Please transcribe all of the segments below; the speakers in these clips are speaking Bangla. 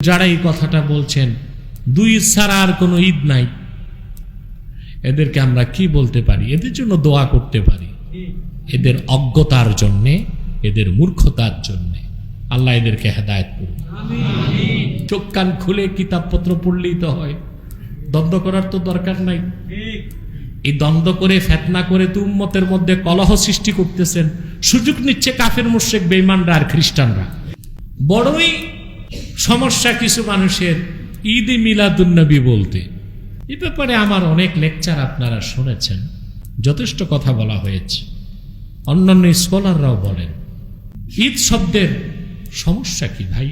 যারা এই কথাটা বলছেন দুই ঈদ ছাড়া আর কোনো ঈদ নাই, এদেরকে আমরা কি বলতে পারি? এদের জন্য দোয়া করতে পারি, এদের অজ্ঞতার জন্যে, এদের মূর্খতার জন্যে। আল্লাহ এদেরকে হেদায়েত করুন। চোখ কান খুলে কিতাবপত্র পড়লেই তো হয়, দ্বন্দ্ব করার তো দরকার নাই। এই দ্বন্দ্ব করে ফিতনা করে তো উম্মতের মধ্যে কলহ সৃষ্টি করতেছেন, সুযোগ নিচ্ছে কাফের মুশরিক বেঈমানরা আর খ্রিস্টানরা। বড়ই সমস্যা কিছু মানুষের ঈদে মিলাদুন্নবী বলতে। এ ব্যাপারে আমার অনেক লেকচার আপনারা শুনেছেন, যথেষ্ট কথা বলা হয়েছে, অন্যান্য স্কলাররাও বলেন। ঈদ শব্দের সমস্যা কি ভাই?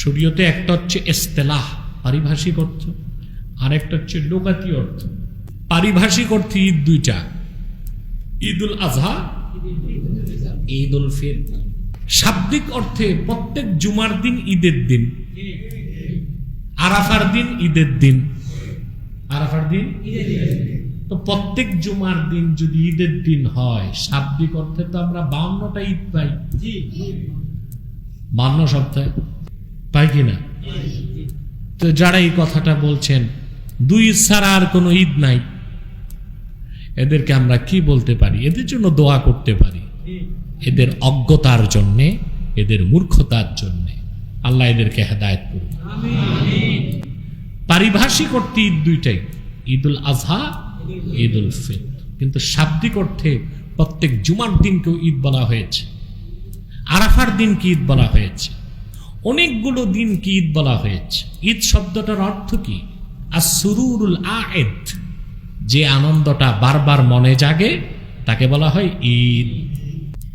শরীয়তে একটা হচ্ছে ইসতিলাহ, পারিভাষিক অর্থ, আর একটা হচ্ছে লোকাতি অর্থ। পারিভাষিক অর্থে ঈদ দুইটা, ঈদুল আজহা, ঈদুল ফিতর। শাব্দিক অর্থে প্রত্যেক জুমার দিন ঈদের দিন, আরাফার দিন ঈদের দিন, আরাফার দিন। তো প্রত্যেক জুমার দিন যদি ঈদের দিন হয়, শাব্দিক অর্থে তো আমরা 52টা ঈদ পাই। 52 সপ্তাহে পাই কিনা? তো যারা এই কথাটা বলছেন দুই ঈদ ছাড়া আর কোনো ঈদ নাই, এদেরকে আমরা কি বলতে পারি? এদের জন্য দোয়া করতে পারি, এদের অজ্ঞতার জন্যে, এদের মূর্খতার জন্যে। আল্লাহ এদেরকে হেদায়েত করুন। পারিভাষিক অর্থে ঈদ দুইটাই, ঈদুল আজহা, ঈদুল ফিতর। কিন্তু শাব্দিক অর্থে প্রত্যেক জুমার দিনকেও ঈদ বলা হয়েছে, আরাফার দিনকে ঈদ বলা হয়েছে, অনেকগুলো দিনকে ঈদ বলা হয়েছে। ঈদ শব্দটার অর্থ কি? আসরুরুল আয়েদ, যে আনন্দটা বারবার মনে জাগে তাকে বলা হয় ঈদ।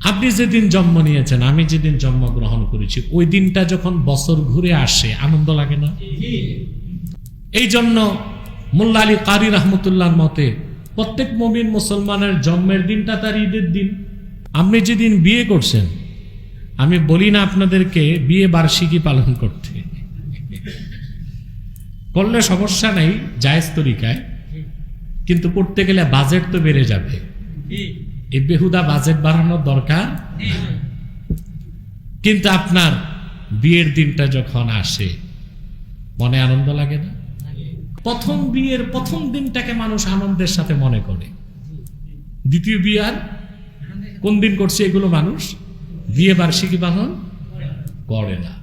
আপনি যেদিন জন্ম নিয়েছেন, আমি যেদিন জন্মগ্রহণ করেছি, ওই দিনটা যখন বছর ঘুরে আসে আনন্দ লাগে না? এই জন্য মোল্লা আলী কারি রহমতুল্লাহর মতে প্রত্যেক মুমিন মুসলমানের জন্মের দিনটা তার ঈদের দিন। আপনি যেদিন বিয়ে করছেন, আমি বলি না আপনাদেরকে বিয়ে বার্ষিকী পালন করতে, করলে সমস্যা নাই জায়েজ তরিকায়, কিন্তু করতে গেলে বাজেট তো বেড়ে যাবে। এই বেহুদা বাজেট বাড়ানোর দরকার। কিন্তু আপনার বিয়ের দিনটা যখন আসে মনে আনন্দ লাগে না? প্রথম বিয়ের প্রথম দিনটাকে মানুষ আনন্দের সাথে মনে করে, দ্বিতীয় বিয়ে আর কোন দিন করছে এগুলো মানুষ বিয়ে বার্ষিকী পালন করে না।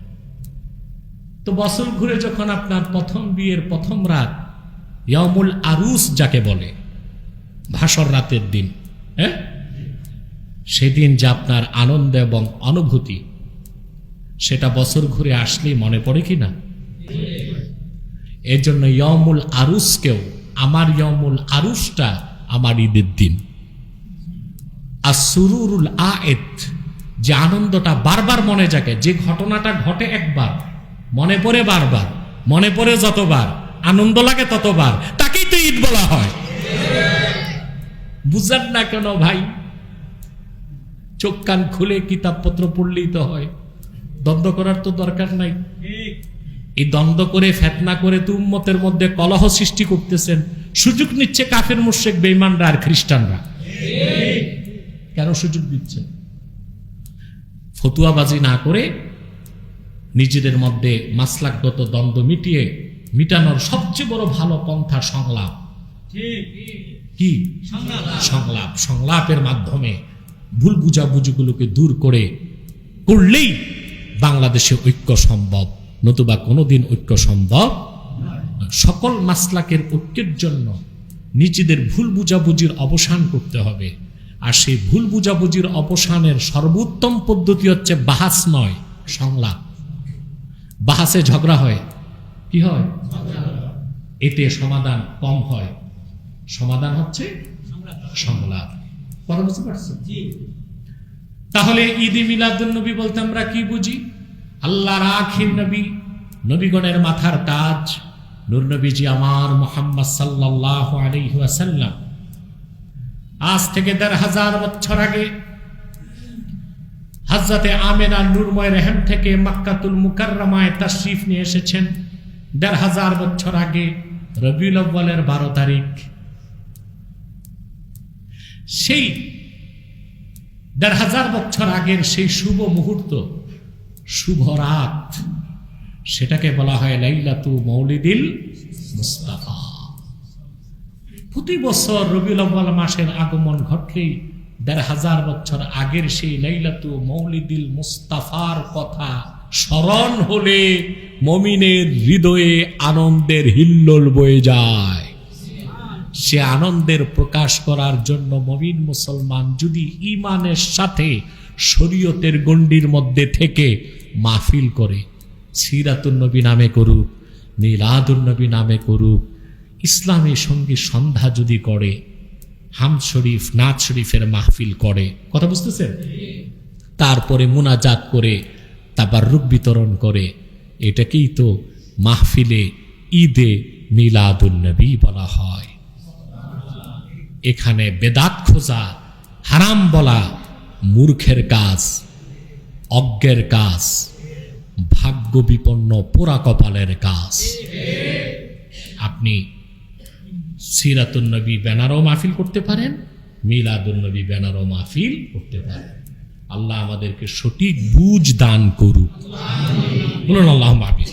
তো বছর ঘুরে যখন আপনার প্রথম বিয়ের প্রথম রাত, ইয়াউমুল আরুস যাকে বলে, ভাসর রাতের দিন, হ্যাঁ, সেদিন যে আপনার আনন্দ এবং অনুভূতি, সেটা বছর ঘুরে আসলেই মনে পড়ে কিনা? এর জন্য ইয়াউমুল আরুসকেও, আমার ইয়াউমুল আরুসটা আমার ঈদের দিন। আসরুরুল আয়েদ, যে আনন্দটা বারবার মনে জাগে, যে ঘটনাটা ঘটে একবার মনে পড়ে বারবার, মনে পড়ে যতবার, আনন্দ লাগে ততবার, তাকেই তো ঈদ বলা হয়। বুঝান না কেন ভাই? চোখ কান খুলে কিতাবপত্র পড়লেই তো হয়, দ্বন্দ্ব করার তো দরকার নাই। এই দ্বন্দ্ব করে ফিতনা করে তো উম্মতের মধ্যে কলহ সৃষ্টি করতেছেন, সুযোগ নিচ্ছে কাফের মুশরিক বেঈমানরা আর খ্রিস্টানরা। কেন সুযোগ দিচ্ছে? ফতুয়াবাজি না করে নিজেদের মধ্যে মাসলাকগত দ্বন্দ্ব মিটানোর সবচেয়ে বড় ভালো পন্থা সংলাপ। কি সংলাপ? সংলাপের মাধ্যমে ভুল বুঝাবুঝিগুলোকে দূর করলেই বাংলাদেশে ঐক্য সম্ভব, নতুবা কোনোদিন ঐক্য সম্ভব। সকল মাসলাকের ঐক্যের জন্য নিজেদের ভুল বুঝাবুঝির অবসান করতে হবে, আর সেই ভুল বুঝাবুঝির অবসানের সর্বোত্তম পদ্ধতি হচ্ছে বাহাস নয়, সংলাপ। বাহাসে ঝগড়া হয়, কি হয়? এতে সমাধান কম হয়, সমাধান হচ্ছে সংলাপ। কথা বুঝতে পারছেন? তাহলে ঈদে মিলাদুন্নবী বলতে আমরা কি বুঝি? আল্লাহর আখির নবী, নবীগণের মাথার তাজ, নূর নবীজি আমার মুহাম্মদ সাল্লাল্লাহু আলাইহি ওয়াসাল্লাম আজ থেকে ১৫০০ বছর আগে হযরতে আমেনা নূরময় রহম থেকে মক্কাতুল মুকাররমায় তাশরীফ নিয়ে এসেছেন। ১৫০০ বছর আগে রবিউল আউয়ালের ১২ তারিখ। সেই ১৫০০ বছর আগের সেই শুভ মুহূর্ত, শুভ রাত, সেটাকে বলা হয় লাইলাতু মৌলিদিল মুস্তাফা। প্রতি বছর রবিউল আউয়াল মাসের আগমন ঘটলেই ১৫০০ বছর আগের সেই লাইলাতু মৌলিদিল মুস্তাফার কথা স্মরণ হলে মুমিনের হৃদয়ে আনন্দের হিল্লোল বয়ে যায়। সে আনন্দের প্রকাশ করার জন্য মুমিন মুসলমান যদি ঈমানের সাথে শরীয়তের গণ্ডির মধ্যে থেকে মাহফিল করে, সিরাতুন নবী নামে করুক, মিলাদুন নবী নামে করুক, ইসলামী সঙ্গীত সন্ধ্যা যদি করে, হামদ শরীফ নাত শরীফের মাহফিল করে, কথা বুঝতেছেন, তারপরে মুনাজাত করে তাবাররুক বিতরণ করে, এটাকেই তো মাহফিলে ঈদে মিলাদুন নবী বলা হয়। এখানে বেদাত খোঁজা, হারাম বলা মূর্খের কাজ, অজ্ঞের কাজ, ভাগ্য বিপন্ন পোড়া কপালের কাজ। আপনি সিরাতুন নবী ব্যানারও মাহফিল করতে পারেন, মিলাদুন নবী ব্যানারও মাহফিল করতে পারেন। আল্লাহ আমাদেরকে সঠিক বুঝ দান করুক, বলুন আল্লাহুম্মা আমিন।